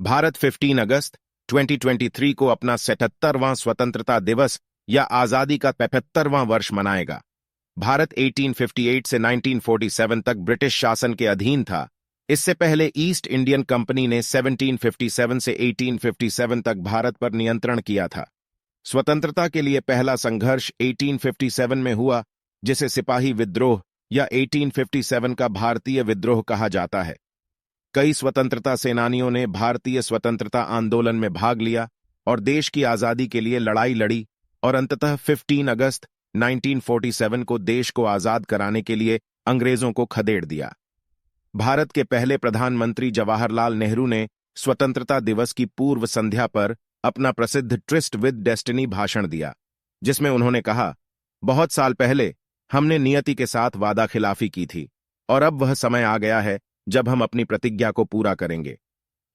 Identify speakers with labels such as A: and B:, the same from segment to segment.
A: भारत 15 अगस्त 2023 को अपना 77वां स्वतंत्रता दिवस या आजादी का 75वां वर्ष मनाएगा। भारत 1858 से 1947 तक ब्रिटिश शासन के अधीन था। इससे पहले ईस्ट इंडियन कंपनी ने 1757 से 1857 तक भारत पर नियंत्रण किया था। स्वतंत्रता के लिए पहला संघर्ष 1857 में हुआ, जिसे सिपाही विद्रोह या 1857 का भारतीय विद्रोह कहा जाता है। कई स्वतंत्रता सेनानियों ने भारतीय स्वतंत्रता आंदोलन में भाग लिया और देश की आजादी के लिए लड़ाई लड़ी और अंततः 15 अगस्त 1947 को देश को आजाद कराने के लिए अंग्रेजों को खदेड़ दिया। भारत के पहले प्रधानमंत्री जवाहरलाल नेहरू ने स्वतंत्रता दिवस की पूर्व संध्या पर अपना प्रसिद्ध ट्रिस्ट विद डेस्टिनी भाषण दिया, जिसमें उन्होंने कहा, बहुत साल पहले हमने नियति के साथ वादा खिलाफी की थी और अब वह समय आ गया है जब हम अपनी प्रतिज्ञा को पूरा करेंगे।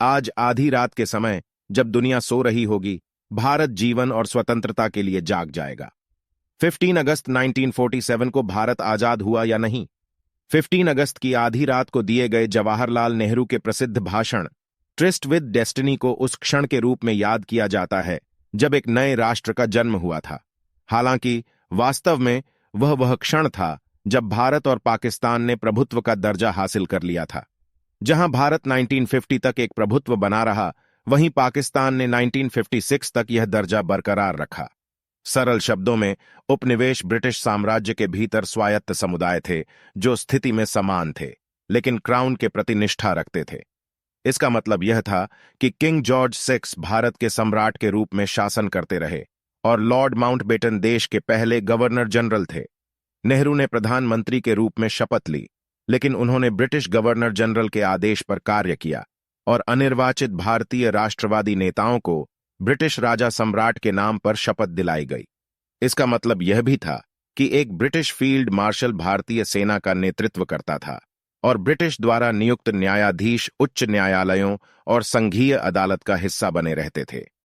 A: आज आधी रात के समय जब दुनिया सो रही होगी, भारत जीवन और स्वतंत्रता के लिए जाग जाएगा। 15 अगस्त 1947 को भारत आजाद हुआ या नहीं? 15 अगस्त की आधी रात को दिए गए जवाहरलाल नेहरू के प्रसिद्ध भाषण ट्रिस्ट विद डेस्टिनी को उस क्षण के रूप में याद किया जाता है जब एक नए राष्ट्र का जन्म हुआ था। हालांकि वास्तव में वह क्षण था जब भारत और पाकिस्तान ने प्रभुत्व का दर्जा हासिल कर लिया था। जहां भारत 1950 तक एक प्रभुत्व बना रहा, वहीं पाकिस्तान ने 1956 तक यह दर्जा बरकरार रखा। सरल शब्दों में, उपनिवेश ब्रिटिश साम्राज्य के भीतर स्वायत्त समुदाय थे जो स्थिति में समान थे, लेकिन क्राउन के प्रति निष्ठा रखते थे। इसका मतलब यह था कि किंग जॉर्ज 6 भारत के सम्राट के रूप में शासन करते रहे और लॉर्ड माउंटबेटन देश के पहले गवर्नर जनरल थे। नेहरू ने प्रधानमंत्री के रूप में शपथ ली, लेकिन उन्होंने ब्रिटिश गवर्नर जनरल के आदेश पर कार्य किया और अनिर्वाचित भारतीय राष्ट्रवादी नेताओं को ब्रिटिश राजा सम्राट के नाम पर शपथ दिलाई गई। इसका मतलब यह भी था कि एक ब्रिटिश फील्ड मार्शल भारतीय सेना का नेतृत्व करता था और ब्रिटिश द्वारा नियुक्त न्यायाधीश उच्च न्यायालयों और संघीय अदालत का हिस्सा बने रहते थे।